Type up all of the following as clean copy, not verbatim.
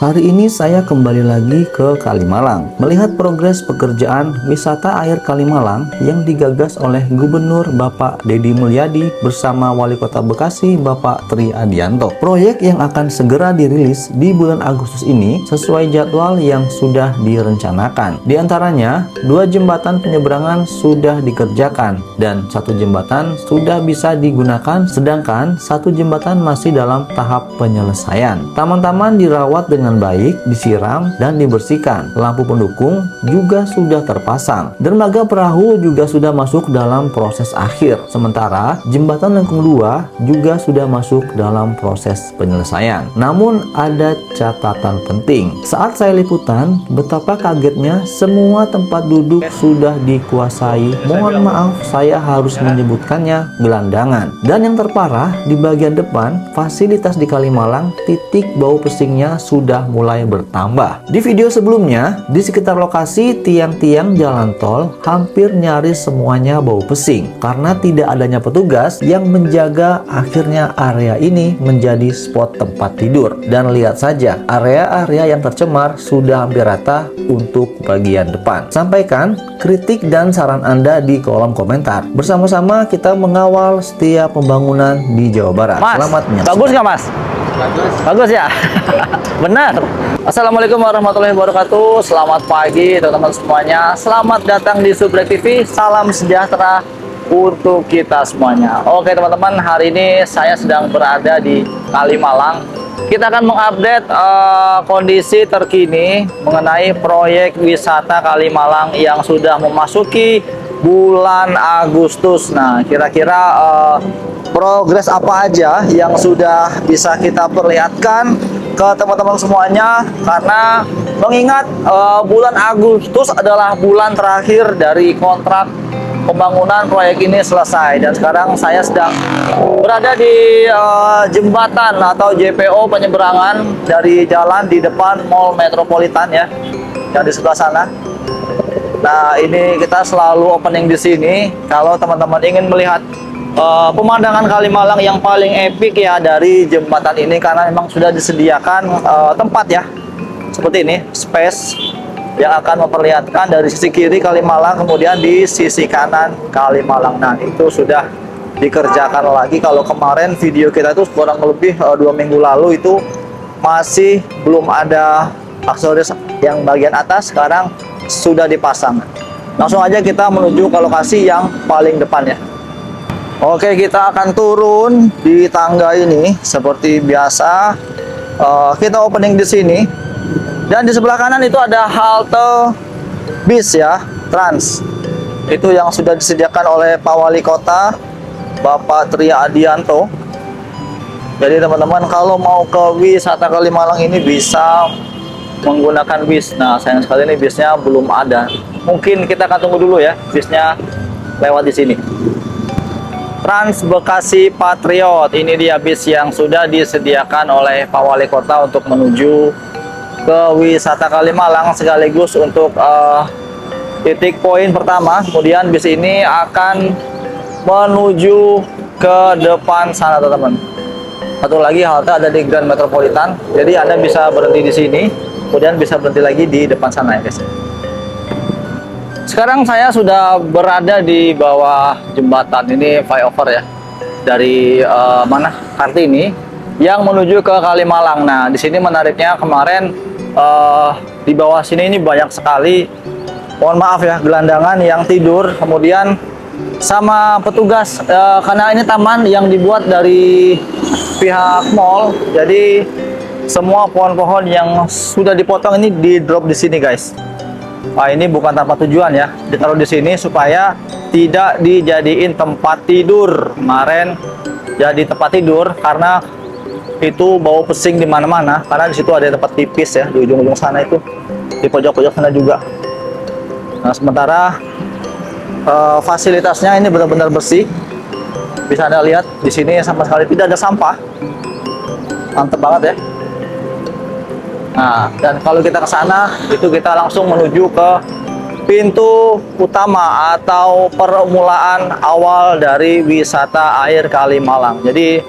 Hari ini saya kembali lagi ke Kalimalang, melihat progres pekerjaan wisata air Kalimalang yang digagas oleh Gubernur Bapak Deddy Mulyadi bersama Wali Kota Bekasi Bapak Tri Adianto. Proyek yang akan segera dirilis di bulan Agustus ini sesuai jadwal yang sudah direncanakan. Di antaranya, 2 jembatan penyeberangan sudah dikerjakan dan 1 jembatan sudah bisa digunakan, sedangkan 1 jembatan masih dalam tahap penyelesaian. Taman-taman dirawat dengan baik, disiram dan dibersihkan. Lampu pendukung juga sudah terpasang. Dermaga perahu juga sudah masuk dalam proses akhir. Sementara jembatan Lengkung 2 juga sudah masuk dalam proses penyelesaian. Namun ada catatan penting. Saat saya liputan, betapa kagetnya semua tempat duduk sudah dikuasai. Mohon maaf, saya harus menyebutkannya gelandangan. Dan yang terparah, di bagian depan, fasilitas di Kalimalang, titik bau pesingnya sudah mulai bertambah. Di video sebelumnya, di sekitar lokasi tiang-tiang jalan tol hampir nyaris semuanya bau pesing karena tidak adanya petugas yang menjaga. Akhirnya area ini menjadi spot tempat tidur. Dan lihat saja, area-area yang tercemar sudah hampir rata untuk bagian depan. Sampaikan kritik dan saran Anda di kolom komentar. Bersama-sama kita mengawal setiap pembangunan di Jawa Barat. Mas, selamat menyaksikan. bagus nggak Mas? Bagus ya? Benar. Assalamualaikum warahmatullahi wabarakatuh. Selamat pagi teman-teman semuanya. Selamat datang di Subrek TV. Salam sejahtera untuk kita semuanya. Oke teman-teman, hari ini saya sedang berada di Kalimalang. Kita akan mengupdate kondisi terkini mengenai proyek wisata Kalimalang yang sudah memasuki bulan Agustus. Nah, kira-kira progres apa aja yang sudah bisa kita perlihatkan ke teman-teman semuanya, karena mengingat bulan Agustus adalah bulan terakhir dari kontrak pembangunan proyek ini selesai. Dan sekarang saya sedang berada di jembatan atau JPO penyeberangan dari jalan di depan Mall Metropolitan ya, yang di sebelah sana. Nah, ini kita selalu opening di sini kalau teman-teman ingin melihat pemandangan Kalimalang yang paling epik ya dari jembatan ini, karena memang sudah disediakan tempat ya seperti ini, space yang akan memperlihatkan dari sisi kiri Kalimalang, kemudian di sisi kanan Kalimalang. Nah, itu sudah dikerjakan lagi. Kalau kemarin video kita itu kurang lebih 2 minggu lalu itu masih belum ada aksesoris yang bagian atas, sekarang sudah dipasang. Langsung aja kita menuju ke lokasi yang paling depan ya. Oke, kita akan turun di tangga ini seperti biasa. Kita opening di sini. Dan di sebelah kanan itu ada halte bis ya, Trans. Itu yang sudah disediakan oleh Pak Wali Kota, Bapak Tri Adianto. Jadi teman-teman kalau mau ke wisata Kalimalang ini bisa menggunakan bis. Nah, sayang sekali ini bisnya belum ada. Mungkin kita akan tunggu dulu ya, bisnya lewat di sini. Trans Bekasi Patriot, ini dia bis yang sudah disediakan oleh Pak Wali Kota untuk menuju ke wisata Kalimalang, sekaligus untuk titik poin pertama. Kemudian bis ini akan menuju ke depan sana teman-teman. Satu lagi halte ada di Grand Metropolitan, jadi Anda bisa berhenti di sini, kemudian bisa berhenti lagi di depan sana ya guys. Sekarang saya sudah berada di bawah jembatan ini, flyover ya, dari mana Kartini yang menuju ke Kalimalang. Nah, di sini menariknya kemarin di bawah sini ini banyak sekali, mohon maaf ya, gelandangan yang tidur, kemudian sama petugas karena ini taman yang dibuat dari pihak mall, jadi semua pohon-pohon yang sudah dipotong ini di drop di sini guys. Nah, ini bukan tanpa tujuan ya, ditaruh di sini supaya tidak dijadiin tempat tidur. Kemarin jadi tempat tidur karena itu bau pesing di mana-mana, karena di situ ada tempat pipis ya di ujung-ujung sana, itu di pojok-pojok sana juga. Nah, sementara fasilitasnya ini benar-benar bersih. Bisa Anda lihat di sini sama sekali tidak ada sampah. Mantep banget ya. Nah, dan kalau kita ke sana, itu kita langsung menuju ke pintu utama atau permulaan awal dari wisata air Kalimalang. Jadi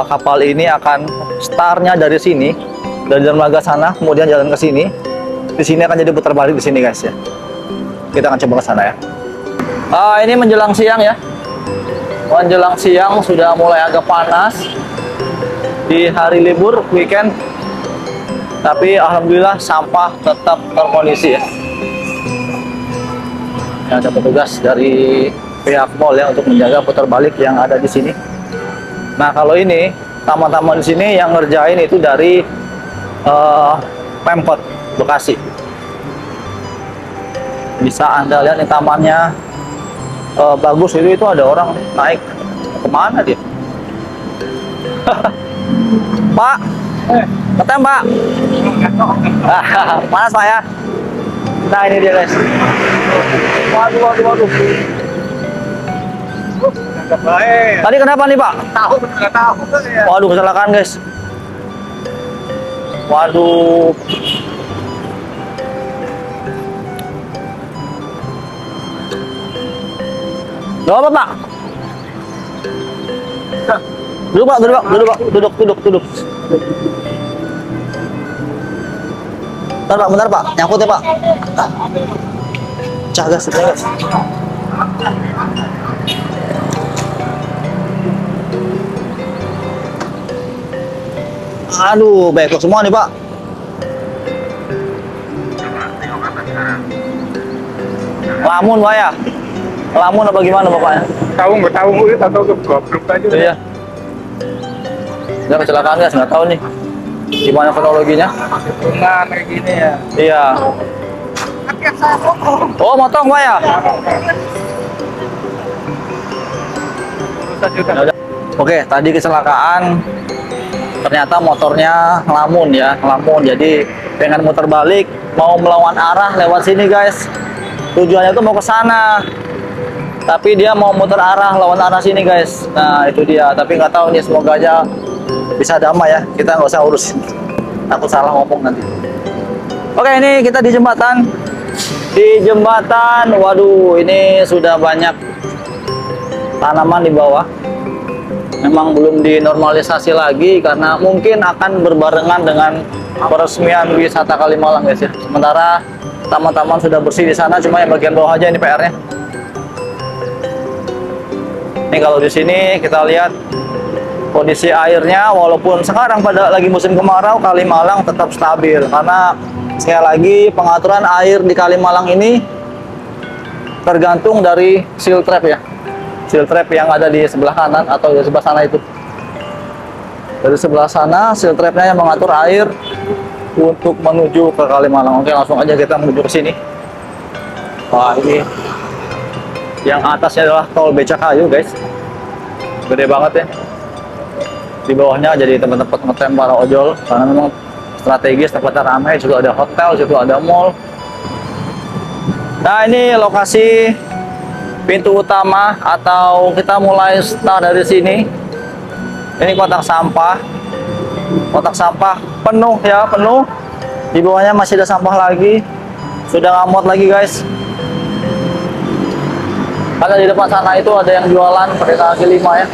kapal ini akan startnya dari sini dari dermaga sana, kemudian jalan ke sini. Di sini akan jadi putar balik di sini guys ya. Kita akan coba ke sana ya. Ini menjelang siang ya. Menjelang siang sudah mulai agak panas di hari libur weekend. Tapi alhamdulillah sampah tetap terkondisi ya. Ini ada petugas dari pihak mall ya untuk menjaga putar balik yang ada di sini. Nah kalau ini taman-taman di sini yang ngerjain itu dari Pemkot Bekasi. Bisa Anda lihat nih tamannya bagus, itu ada orang naik kemana dia? Pak, ngetem Pak. Panas Pak ya. Nah ini dia guys. Waduh. Tadi kenapa nih Pak? Nggak tahu. Waduh, kecelakaan guys. Waduh. Gak apa Pak? Duduk Pak, duduk. Bentar Pak, nyangkut ya Pak. Cah gas. Aduh, backlog semua nih Pak. Lamun Pak ya? Lamun apa gimana Bapaknya? Nggak tahu itu atau goblok aja. Iya. Udah kecelakaan guys, nggak tahu nih gimana kronologinya. Tungan kayak gini ya. Iya. Oh, motong Pak ya? Ya udah. Oke, tadi kecelakaan. Ternyata motornya ngelamun ya, ngelamun. Jadi pengen muter balik, mau melawan arah lewat sini guys. Tujuannya tuh mau ke sana. Tapi dia mau muter arah lawan arah sini guys. Nah itu dia. Tapi nggak tahu nih, semoga aja bisa damai ya. Kita nggak usah urus. Takut salah ngomong nanti. Oke, ini kita di jembatan. Di jembatan, waduh, ini sudah banyak tanaman di bawah. Memang belum dinormalisasi lagi karena mungkin akan berbarengan dengan peresmian wisata Kalimalang guys ya. Sementara taman-taman sudah bersih di sana, cuma yang bagian bawah aja ini PR-nya. Ini kalau di sini kita lihat kondisi airnya, walaupun sekarang pada lagi musim kemarau, Kalimalang tetap stabil karena sekali lagi pengaturan air di Kalimalang ini tergantung dari seal trap ya. Seal trap yang ada di sebelah kanan atau di sebelah sana itu. Dari sebelah sana seal trapnya yang mengatur air untuk menuju ke Kalimalang. Oke, langsung aja kita menuju ke sini. Wah, ini yang atasnya adalah tol Becakayu guys. Gede banget ya. Di bawahnya jadi tempat-tempat ngetem para ojol karena memang strategis, tempatnya ramai, juga ada hotel, juga ada mall. Nah, ini lokasi pintu utama atau kita mulai start dari sini. Ini kotak sampah. Kotak sampah penuh ya, penuh. Di bawahnya masih ada sampah lagi. Sudah ngamot lagi guys. Karena di depan sana itu ada yang jualan pakai kaki lima ya.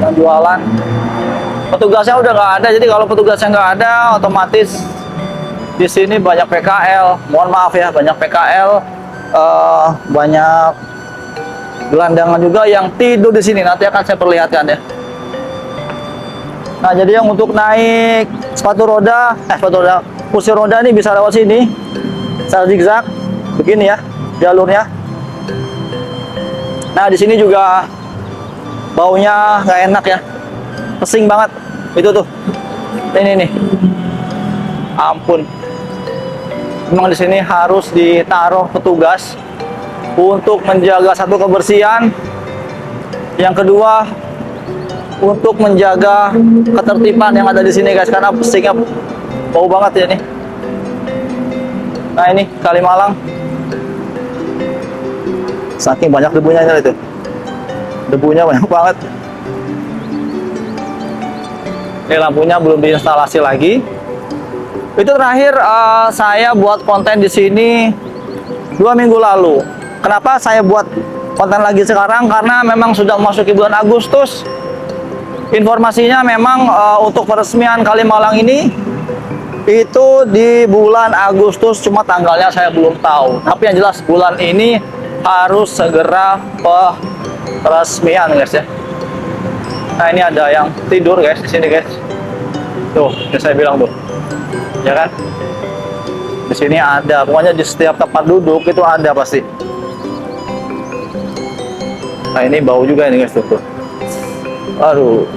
Yang jualan. Petugasnya udah nggak ada. Jadi kalau petugasnya nggak ada, otomatis di sini banyak PKL. Mohon maaf ya, banyak PKL, banyak gelandangan juga yang tidur di sini. Nanti akan saya perlihatkan ya. Nah, jadi yang untuk naik sepatu roda, kursi roda ini bisa lewat sini, secara zigzag, begini ya, jalurnya. Nah, di sini juga baunya nggak enak ya, pesing banget. Itu tuh, ini nih, ampun. Memang di sini harus ditaruh petugas untuk menjaga satu kebersihan, yang kedua untuk menjaga ketertiban yang ada di sini guys, karena pesingnya bau banget ya nih. Nah ini Kalimalang, saking banyak debunya itu, debunya banyak banget. Ini lampunya belum diinstalasi lagi. Itu terakhir saya buat konten di sini 2 minggu lalu. Kenapa saya buat konten lagi sekarang? Karena memang sudah memasuki bulan Agustus. Informasinya memang untuk peresmian Kalimalang ini Itu di bulan Agustus, cuma tanggalnya saya belum tahu. Tapi yang jelas bulan ini harus segera peresmian guys ya. Nah ini ada yang tidur guys di sini guys. Tuh, yang saya bilang tuh, ya kan? Di sini ada, pokoknya di setiap tempat duduk itu ada pasti. Nah ini bau juga ini guys tuh. Aduh,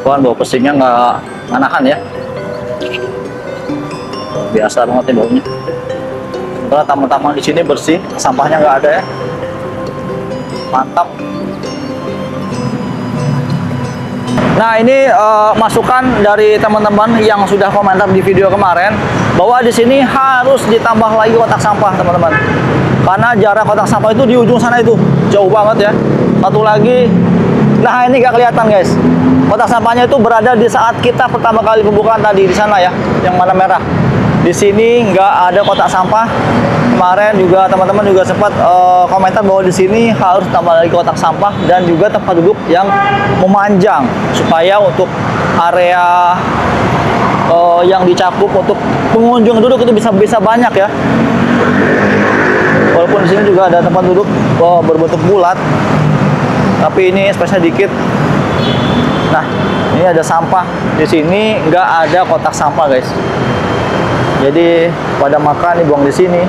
bau pesingnya nggak nahan ya. Biasa banget ya baunya. Sementara taman-taman di sini bersih, sampahnya nggak ada ya. Mantap. Nah ini masukan dari teman-teman yang sudah komentar di video kemarin bahwa di sini harus ditambah lagi kotak sampah teman-teman. Karena jarak kotak sampah itu di ujung sana itu jauh banget ya. Satu lagi, nah ini nggak kelihatan guys. Kotak sampahnya itu berada di saat kita pertama kali pembukaan tadi di sana ya, yang mana merah. Di sini nggak ada kotak sampah. Kemarin juga teman-teman juga sempat komentar bahwa di sini harus tambah lagi kotak sampah dan juga tempat duduk yang memanjang supaya untuk area yang dicakup untuk pengunjung duduk itu bisa banyak ya. Walaupun di sini juga ada tempat duduk berbentuk bulat, tapi ini spesial dikit. Nah, ini ada sampah. Di sini nggak ada kotak sampah guys. Jadi pada makan dibuang di sini.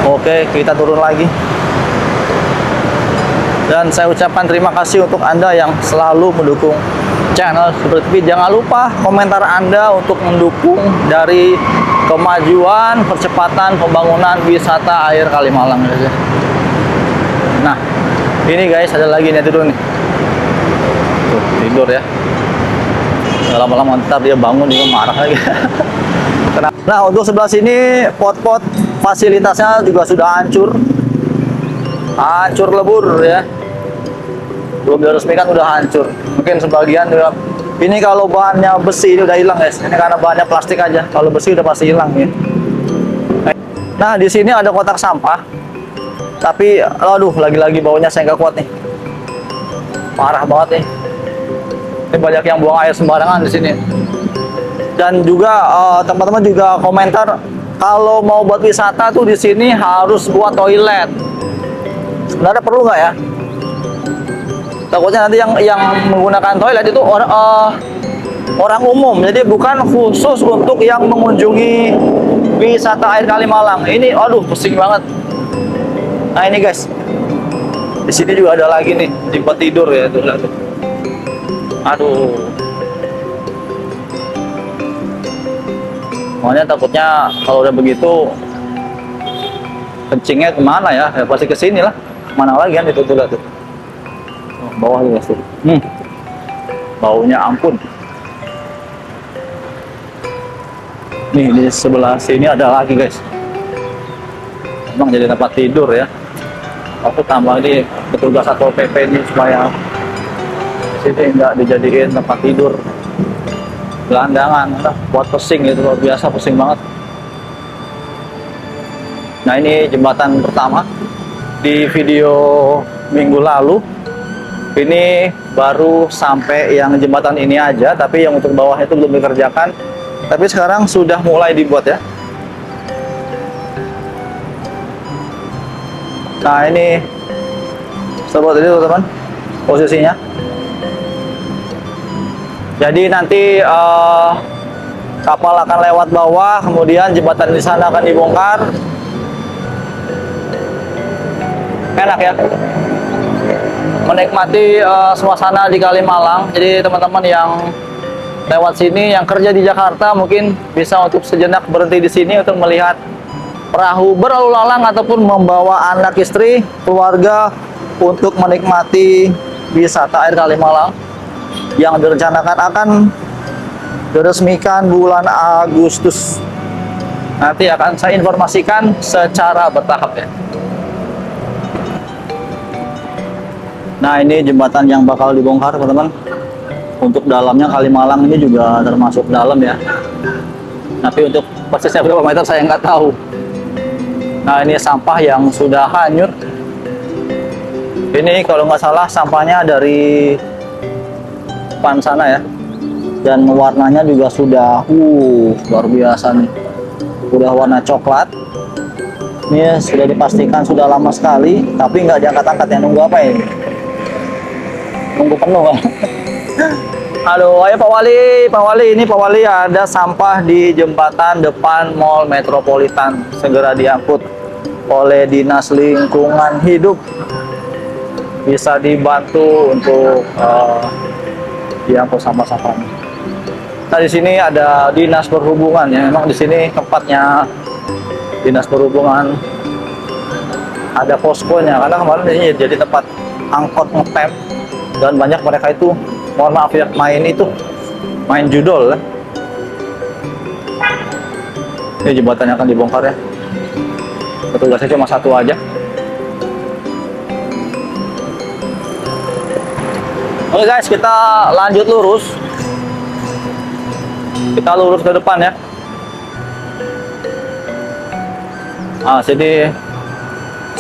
Oke, kita turun lagi. Dan saya ucapkan terima kasih untuk Anda yang selalu mendukung channel Super TV. Jangan lupa komentar Anda untuk mendukung dari kemajuan percepatan pembangunan wisata air Kalimalang guys. Nah, ini guys ada lagi nih tidur nih. Tuh, tidur ya. Lama-lama ntar dia bangun juga marah lagi. Nah untuk sebelah sini pot-pot fasilitasnya juga sudah hancur lebur ya, belum diresmikan udah hancur. Mungkin sebagian juga ini kalau bahannya besi ini udah hilang guys, ini karena bahannya plastik aja. Kalau besi udah pasti hilang ya. Nah di sini ada kotak sampah, tapi aduh lagi-lagi baunya saya nggak kuat nih, parah banget nih. Ini banyak yang buang air sembarangan di sini. Dan juga teman-teman juga komentar kalau mau buat wisata tuh di sini harus buat toilet. Sebenarnya perlu nggak ya? Takutnya nanti yang menggunakan toilet itu orang umum, jadi bukan khusus untuk yang mengunjungi wisata air Kalimalang. Ini, aduh, pusing banget. Nah ini guys, di sini juga ada lagi nih tempat tidur ya tuh. Aduh. Makanya takutnya kalau udah begitu kencingnya kemana ya? Ya pasti ke sini lah. Mana lagi kan itu tuh tuh. Oh, bawah juga tuh. Baunya ampun. Nih di sebelah sini ada lagi guys. Emang jadi tempat tidur ya. Aku tambah nih petugas Satpol PP ini supaya sini nggak dijadiin tempat tidur. Gelandangan, buat pusing gitu, luar biasa pusing banget. Nah ini jembatan pertama di video minggu lalu. Ini baru sampai yang jembatan ini aja, tapi yang untuk bawah itu belum dikerjakan. Tapi sekarang sudah mulai dibuat ya. Nah ini seperti itu teman-teman posisinya. Jadi nanti kapal akan lewat bawah, kemudian jembatan di sana akan dibongkar. Enak ya, menikmati suasana di Kalimalang. Jadi teman-teman yang lewat sini, yang kerja di Jakarta mungkin bisa untuk sejenak berhenti di sini untuk melihat perahu berlalu lalang ataupun membawa anak, istri, keluarga untuk menikmati wisata air Kalimalang yang direncanakan akan diresmikan bulan Agustus. Nanti akan saya informasikan secara bertahap ya. Nah ini jembatan yang bakal dibongkar teman-teman. Untuk dalamnya Kalimalang ini juga termasuk dalam ya. Tapi untuk persisnya berapa meter saya nggak tahu. Nah ini sampah yang sudah hanyut. Ini kalau nggak salah sampahnya dari depan sana ya. Dan warnanya juga sudah luar biasa nih. Udah warna coklat. Ini sudah dipastikan sudah lama sekali, tapi nggak diangkat-angkat ya. Nunggu apa ini? Nunggu penuh kan? Aduh, ayo Pak Wali, Pak Wali, ini Pak Wali ada sampah di jembatan depan Mall Metropolitan. Segera diangkut oleh Dinas Lingkungan Hidup. Bisa dibantu untuk diangkut sampah-sampahnya. Nah, di sini ada Dinas Perhubungan ya. Memang di sini tempatnya Dinas Perhubungan. Ada poskonya karena kemarin ini jadi tempat angkot ngetem dan banyak mereka itu, mohon maaf ya, main judol ya. Ini jembatannya akan dibongkar ya. Petugasnya cuma satu aja. Oke guys, kita lanjut lurus. Kita lurus ke depan ya. Nah, sini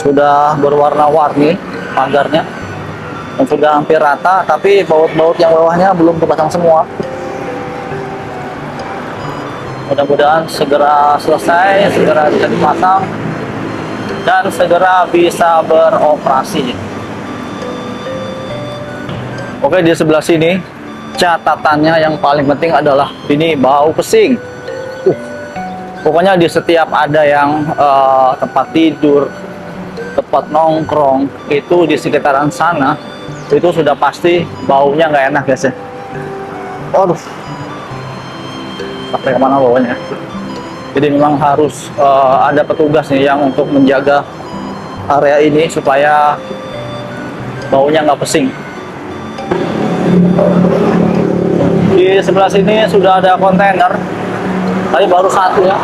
sudah berwarna-warni pagarnya dan sudah hampir rata, tapi baut-baut yang bawahnya belum kepasang semua. Mudah-mudahan segera selesai, segera bisa dipasang dan segera bisa beroperasi. Oke, di sebelah sini catatannya yang paling penting adalah ini bau pesing. Pokoknya di setiap ada yang tempat tidur, tempat nongkrong itu di sekitaran sana itu sudah pasti baunya nggak enak guys ya. Waduh, sampai kemana baunya. Jadi memang harus ada petugas nih yang untuk menjaga area ini supaya baunya nggak pesing. Di sebelah sini sudah ada kontainer, tadi baru satu ya,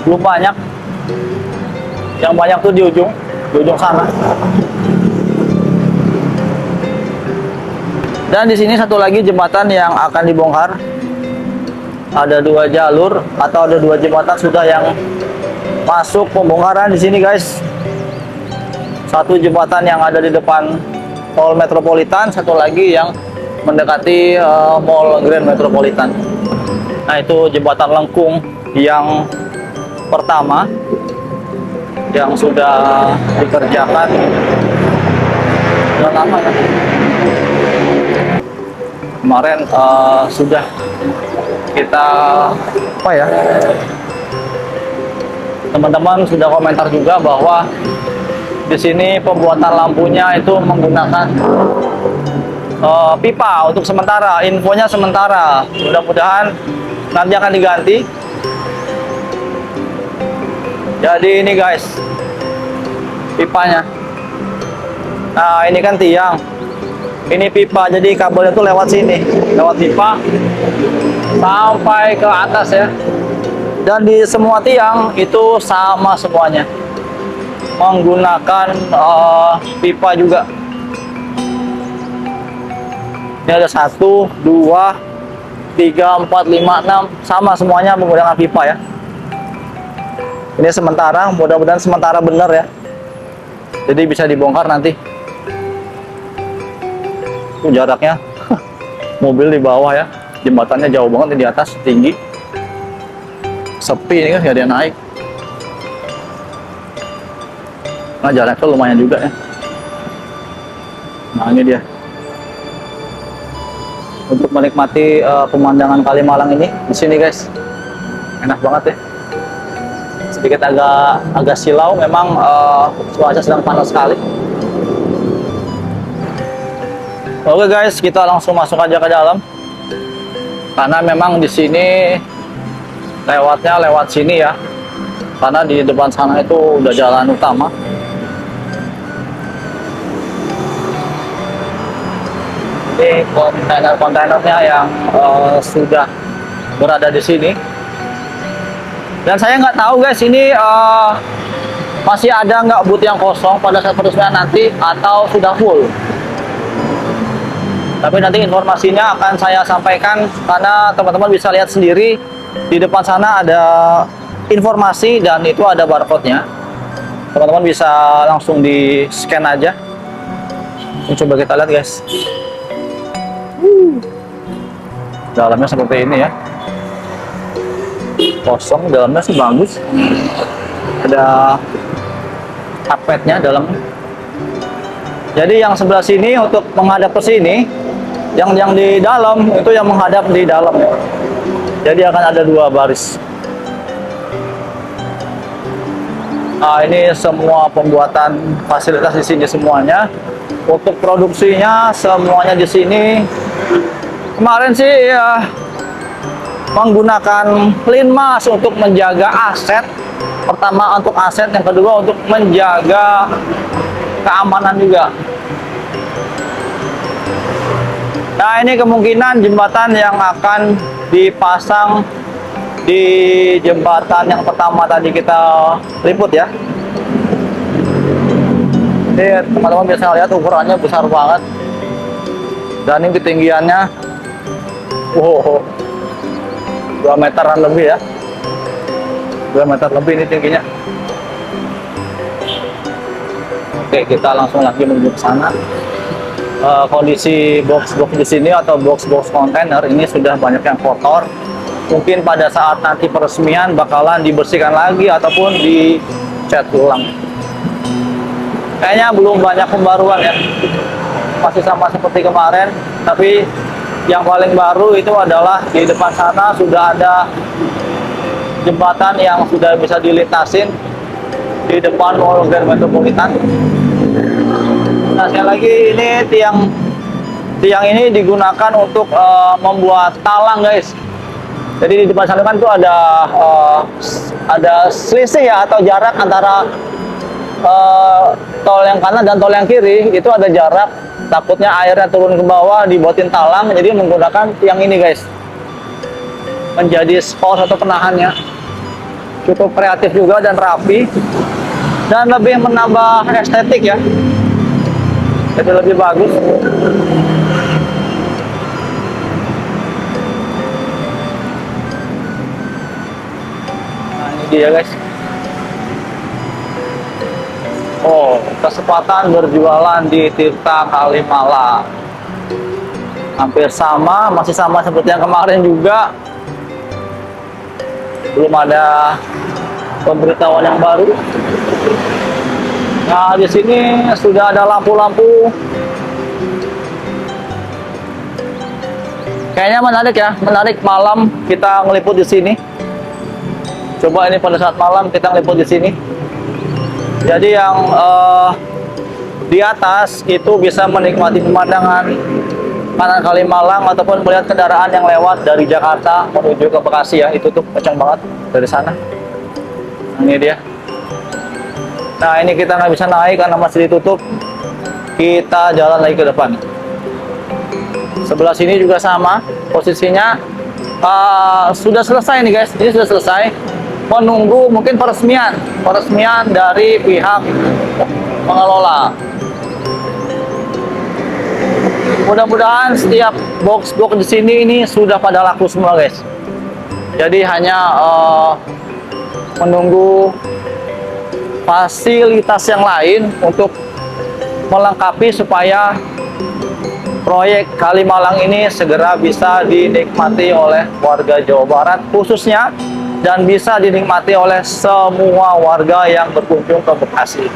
belum banyak. Yang banyak tuh di ujung sana. Dan di sini satu lagi jembatan yang akan dibongkar. Ada 2 jalur atau ada 2 jembatan sudah yang masuk pembongkaran di sini guys. Satu jembatan yang ada di depan Mall Metropolitan, satu lagi yang mendekati Mall Grand Metropolitan. Nah, itu jembatan lengkung yang pertama yang sudah dikerjakan sudah lama ya. Kemarin sudah kita teman-teman sudah komentar juga bahwa di sini pembuatan lampunya itu menggunakan pipa untuk sementara, infonya sementara. Mudah-mudahan nanti akan diganti. Jadi ini guys, pipanya. Nah, ini kan tiang. Ini pipa, jadi kabelnya tuh lewat sini, lewat pipa sampai ke atas ya. Dan di semua tiang itu sama semuanya, menggunakan pipa juga. Ini ada 1, 2, 3, 4, 5, 6, sama semuanya menggunakan pipa ya. Ini sementara, mudah-mudahan sementara benar ya. Jadi bisa dibongkar nanti. Itu jaraknya mobil di bawah ya, jembatannya jauh banget di atas, tinggi. Sepi ini kan, nggak ada yang naik. Nah, jaraknya lumayan juga ya. Nah, ini dia. Untuk menikmati pemandangan Kalimalang ini di sini guys, enak banget ya. Sedikit agak silau, memang cuaca sedang panas sekali. Oke guys, kita langsung masuk aja ke dalam. Karena memang di sini lewatnya lewat sini ya. Karena di depan sana itu udah jalan utama. Ini kontainer-kontainernya yang sudah berada di sini. Dan saya nggak tahu guys, ini masih ada nggak booth yang kosong pada saat peresmian nanti atau sudah full. Tapi nanti informasinya akan saya sampaikan, karena teman-teman bisa lihat sendiri di depan sana ada informasi dan itu ada barcode-nya. Teman-teman bisa langsung di scan aja. Ini coba kita lihat guys. Dalamnya seperti ini ya. Kosong, dalamnya sih bagus. Ada karpetnya dalamnya. Jadi yang sebelah sini untuk menghadap ke sini, yang di dalam itu yang menghadap di dalam. Jadi akan ada 2 baris. Nah, ini semua pembuatan fasilitas di sini semuanya. Untuk produksinya semuanya di sini. Kemarin sih ya menggunakan Linmas untuk menjaga aset. Pertama untuk aset, yang kedua untuk menjaga keamanan juga. Nah, ini kemungkinan jembatan yang akan dipasang di jembatan yang pertama tadi kita liput ya. Ini teman-teman bisa lihat ukurannya besar banget. Dan ini ketinggiannya 2 meteran lebih ya. 2 meter lebih ini tingginya. Oke, kita langsung lagi menuju ke sana. Kondisi box-box di sini atau box-box kontainer ini sudah banyak yang kotor. Mungkin pada saat nanti peresmian bakalan dibersihkan lagi ataupun dicat ulang. Kayaknya belum banyak pembaruan ya. Masih sama seperti kemarin, tapi yang paling baru itu adalah di depan sana sudah ada jembatan yang sudah bisa dilintasin di depan Mall Grand Metropolitan. Nah, sekali lagi ini tiang ini digunakan untuk membuat talang, guys. Jadi di depan sana kan tuh ada selisih ya atau jarak antara tol yang kanan dan tol yang kiri, itu ada jarak. Takutnya airnya turun ke bawah dibuatin talang, jadi menggunakan tiang ini, guys. Menjadi spons atau penahannya. Cukup kreatif juga dan rapi. Dan lebih menambah estetik ya. Jadi lebih bagus. Nah, ini dia, guys. Oh, kesempatan berjualan di Tirta Kalimalang. Hampir sama, masih sama seperti yang kemarin juga. Belum ada pemberitahuan yang baru. Nah, di sini sudah ada lampu-lampu. Kayaknya menarik ya, menarik malam kita ngeliput di sini. Coba ini pada saat malam kita ngeliput di sini. Jadi yang di atas itu bisa menikmati pemandangan kanan Kalimalang ataupun melihat kendaraan yang lewat dari Jakarta menuju ke Bekasi ya. Itu tuh kencang banget dari sana. Ini dia. Nah, ini kita nggak bisa naik karena masih ditutup. Kita jalan lagi ke depan. Sebelah sini juga sama posisinya. Sudah selesai nih, guys. Ini sudah selesai. Menunggu mungkin peresmian dari pihak pengelola. Mudah-mudahan setiap box-box di sini ini sudah pada laku semua, guys. Jadi hanya menunggu fasilitas yang lain untuk melengkapi supaya proyek Kalimalang ini segera bisa dinikmati oleh warga Jawa Barat khususnya, dan bisa dinikmati oleh semua warga yang berkunjung ke Bekasi.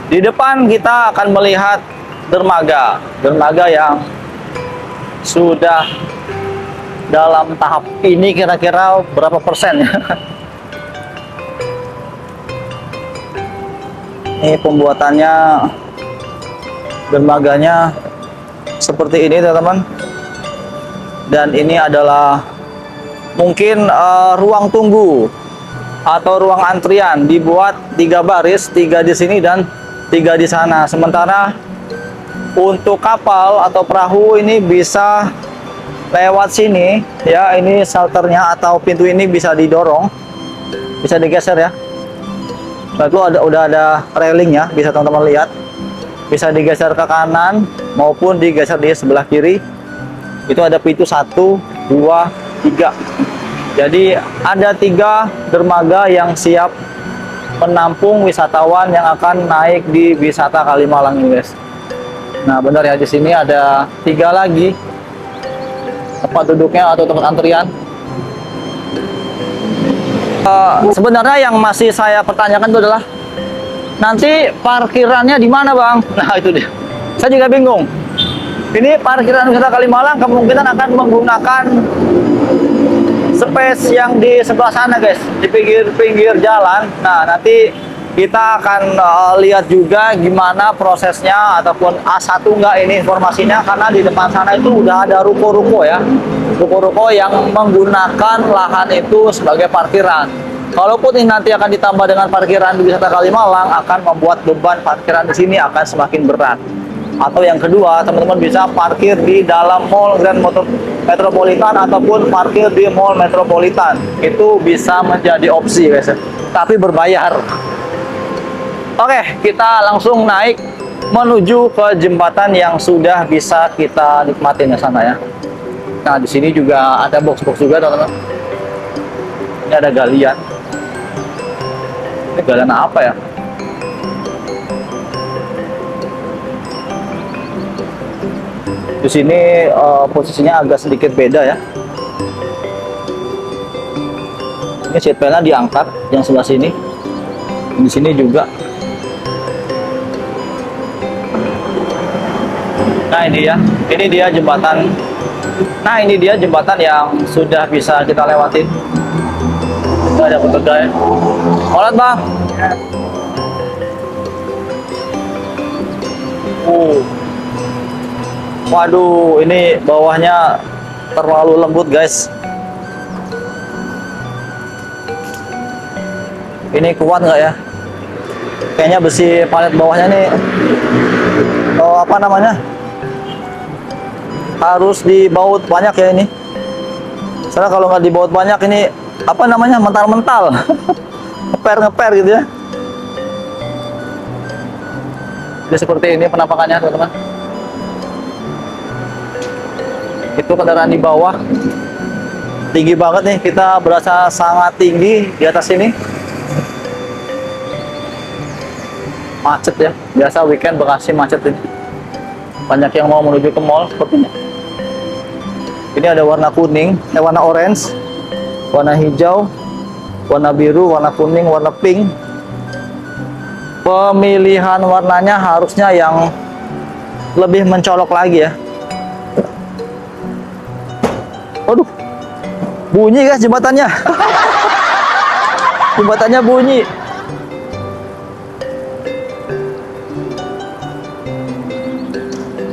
Di depan kita akan melihat dermaga yang sudah dalam tahap ini kira-kira berapa persen ya? Ini pembuatannya dermaganya seperti ini, teman-teman. Dan ini adalah mungkin ruang tunggu atau ruang antrian, dibuat 3 baris, 3 di sini dan 3 di sana. Sementara untuk kapal atau perahu ini bisa lewat sini ya. Ini shelternya atau pintu ini bisa didorong, bisa digeser ya. Lalu udah ada railing ya, bisa teman-teman lihat. Bisa digeser ke kanan maupun digeser di sebelah kiri. Itu ada pintu 1, 2, 3. Jadi ada 3 dermaga yang siap menampung wisatawan yang akan naik di wisata Kalimalang ini, guys. Nah, benar ya, di sini ada 3 lagi tempat duduknya atau tempat antrian. Sebenarnya yang masih saya pertanyakan itu adalah nanti parkirannya di mana, Bang? Nah, itu dia. Saya juga bingung. Ini parkiran wisata Kalimalang kemungkinan akan menggunakan space yang di sebelah sana, guys, di pinggir-pinggir jalan. Nah, nanti kita akan lihat juga gimana prosesnya ataupun A1 enggak ini informasinya, karena di depan sana itu udah ada ruko-ruko ya. Ruko-ruko yang menggunakan lahan itu sebagai parkiran. Kalaupun ini nanti akan ditambah dengan parkiran di wisata Kalimalang, akan membuat beban parkiran di sini akan semakin berat. Atau yang kedua, teman-teman bisa parkir di dalam Mall Grand Metropolitan ataupun parkir di Mall Metropolitan. Itu bisa menjadi opsi, guys. Tapi berbayar. Oke, kita langsung naik menuju ke jembatan yang sudah bisa kita nikmatin ke sana ya. Nah, di sini juga ada box-box juga, teman-teman. Ini ada galian. Ini galian apa ya? Di sini posisinya agak sedikit beda ya. Ini seat panel diangkat yang sebelah sini. Di sini juga. Nah, ini dia jembatan. Nah, ini dia jembatan yang sudah bisa kita lewatin. Nggak ada pekerja ya. Olat, Bang. Waduh, ini bawahnya terlalu lembut, guys. Ini kuat nggak ya? Kayaknya besi palet bawahnya nih, apa namanya? Harus dibaut banyak ya ini. Soalnya kalau nggak dibaut banyak ini, apa namanya? Mental-mental. Ngeper gitu ya. Jadi seperti ini penampakannya, teman-teman. Itu kendaraan di bawah tinggi banget nih, kita berasa sangat tinggi di atas sini. Macet ya, biasa weekend Bekasi macet ini, banyak yang mau menuju ke mall sepertinya. Ini ada warna kuning, warna orange, warna hijau, warna biru, warna kuning, warna pink. Pemilihan warnanya harusnya yang lebih mencolok lagi ya. Waduh, bunyi guys jembatannya. Jembatannya bunyi.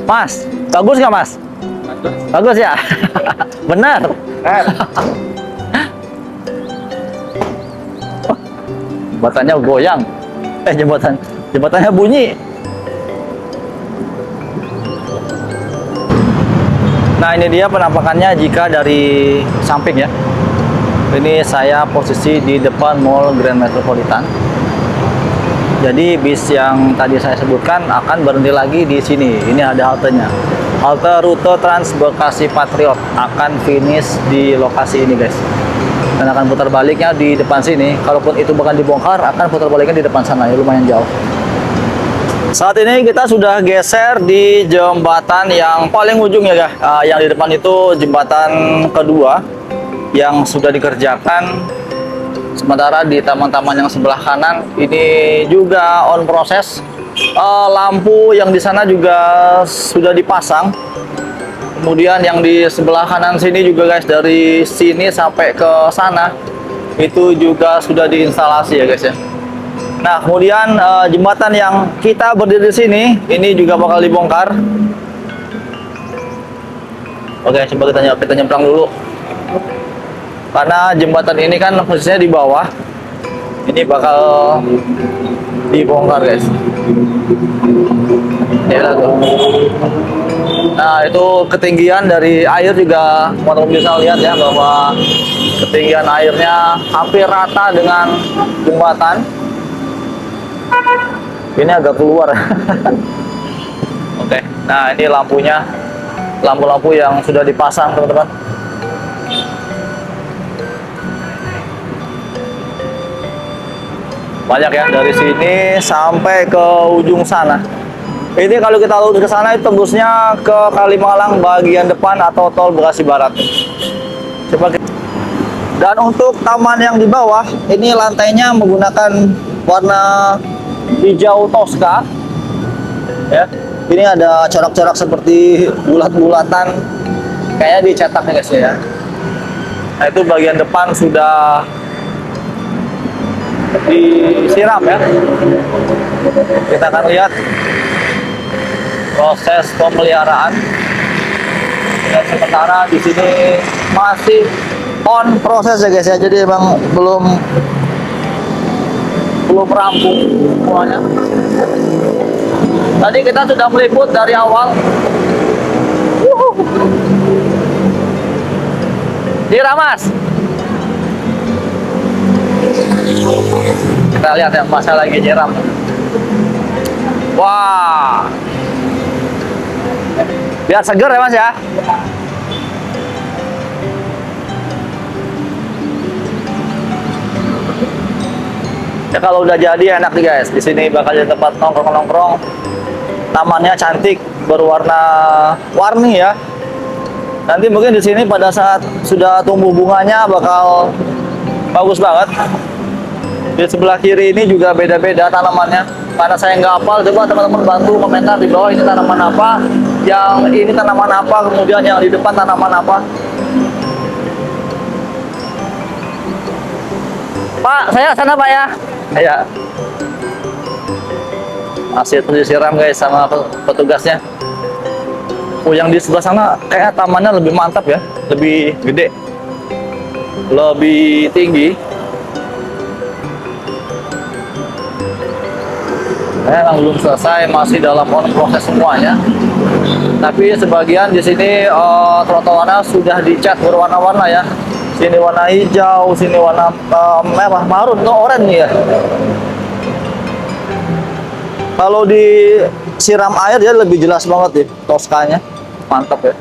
Mas, bagus nggak Mas? Bagus ya? Benar. Jembatannya goyang. Jembatannya bunyi. Nah, ini dia penampakannya jika dari samping ya. Ini saya posisi di depan Mall Grand Metropolitan. Jadi bis yang tadi saya sebutkan akan berhenti lagi di sini. Ini ada haltenya. Halte rute Trans Bekasi Patriot akan finish di lokasi ini, guys. Dan akan putar baliknya di depan sini. Kalaupun itu bahkan dibongkar, akan putar baliknya di depan sana. Ya, lumayan jauh. Saat ini kita sudah geser di jembatan yang paling ujung ya, guys. Yang di depan itu jembatan kedua yang sudah dikerjakan. Sementara di taman-taman yang sebelah kanan ini juga on proses. Lampu yang di sana juga sudah dipasang. Kemudian yang di sebelah kanan sini juga, guys, dari sini sampai ke sana itu juga sudah diinstalasi ya, guys ya. Nah, kemudian jembatan yang kita berdiri di sini ini juga bakal dibongkar. Oke, coba kita nyebrang dulu. Karena jembatan ini kan posisinya di bawah. Ini bakal dibongkar, guys. Ya, tuh. Nah, itu ketinggian dari air juga teman-teman bisa lihat ya, bahwa ketinggian airnya hampir rata dengan jembatan. Ini agak keluar. Oke, nah ini lampunya, lampu-lampu yang sudah dipasang, teman-teman. Banyak ya, dari sini sampai ke ujung sana. Ini kalau kita lurus ke sana itu tembusnya ke Kalimalang bagian depan atau tol Bekasi Barat. Coba kita. Dan untuk taman yang di bawah, ini lantainya menggunakan warna hijau toska. Ya, ini ada corak-corak seperti bulat-bulatan, kayaknya dicetak nih guys ya. Nah itu bagian depan sudah disiram ya. Kita akan lihat proses pemeliharaan. Dan sementara di sini masih on proses ya guys ya. Jadi emang belum rampung semuanya. Tadi kita sudah meliput dari awal. Diramas. Kita lihat ya, masa lagi nyiram. Wah. Biar seger ya Mas ya. Ya kalau udah jadi enak nih guys. Di sini bakal jadi tempat nongkrong-nongkrong. Tamannya cantik, berwarna-warni ya. Nanti mungkin di sini pada saat sudah tumbuh bunganya bakal bagus banget. Di sebelah kiri ini juga beda-beda tanamannya. Karena saya nggak hafal, coba teman-teman bantu komentar di bawah ini tanaman apa, yang ini tanaman apa, kemudian yang di depan tanaman apa. Pak, saya sana Pak ya. Ya. Masih terus disiram guys sama petugasnya. Oh, yang di sebelah sana kayak tamannya lebih mantap ya, lebih gede, lebih tinggi. Memang belum selesai, masih dalam proses semuanya. Tapi sebagian di sini trotoarnya sudah dicat berwarna-warna ya. Sini warna hijau, sini warna merah, marun, atau oranye ya. Kalau disiram air dia lebih jelas banget nih toskanya, mantap ya.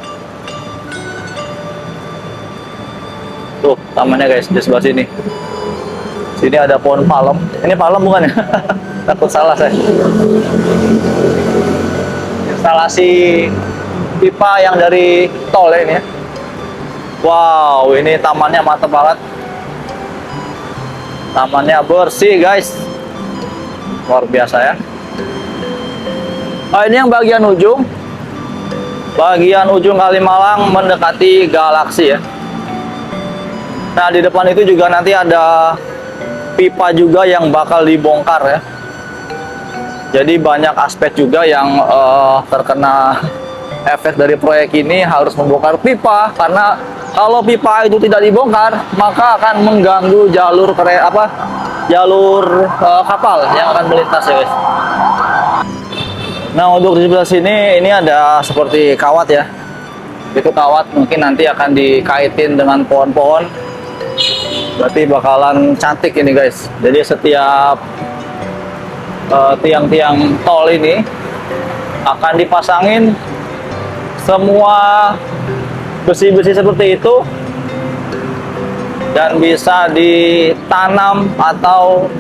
Tuh tamannya guys di sebelah sini. Sini ada pohon palem. Ini palem bukan ya? Takut salah saya. Instalasi pipa yang dari tol ini ya. Wow, ini tamannya mantap banget. Tamannya bersih guys, luar biasa ya. Oh, ini yang bagian ujung. Bagian ujung Kalimalang mendekati Galaksi ya. Nah, di depan itu juga nanti ada pipa juga yang bakal dibongkar ya. Jadi banyak aspek juga yang terkena efek dari proyek ini, harus membongkar pipa. Karena kalau pipa itu tidak dibongkar, maka akan mengganggu jalur kapal yang akan melintas ya guys. Nah, untuk di sebelah sini ini ada seperti kawat ya. Itu kawat mungkin nanti akan dikaitin dengan pohon-pohon. Berarti bakalan cantik ini guys. Jadi setiap tiang-tiang tol ini akan dipasangin semua besi-besi seperti itu, dan bisa ditanam atau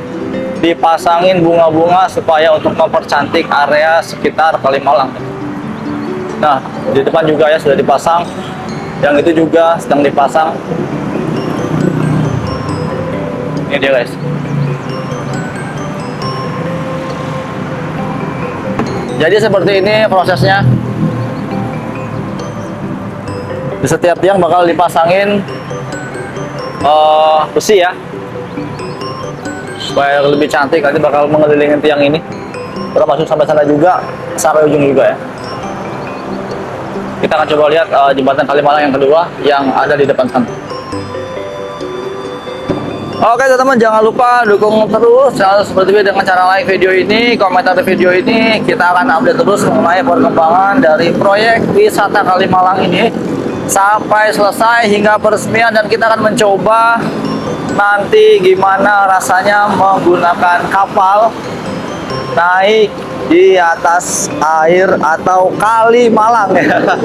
dipasangin bunga-bunga supaya untuk mempercantik area sekitar Kalimalang. Nah, di depan juga ya sudah dipasang, yang itu juga sedang dipasang. Ini dia guys. Jadi seperti ini prosesnya. Di setiap tiang bakal dipasangin besi ya, supaya lebih cantik. Nanti bakal mengelilingi tiang ini, termasuk sampai sana juga, sampai ujung juga ya. Kita akan coba lihat jembatan Kalimalang yang kedua yang ada di depan sana. Oke teman-teman, jangan lupa dukung terus channel Super TV dengan cara like video ini, komentar di video ini. Kita akan update terus mengenai perkembangan dari proyek wisata Kalimalang ini sampai selesai hingga peresmian, dan kita akan mencoba nanti gimana rasanya menggunakan kapal naik di atas air atau Kalimalang ya.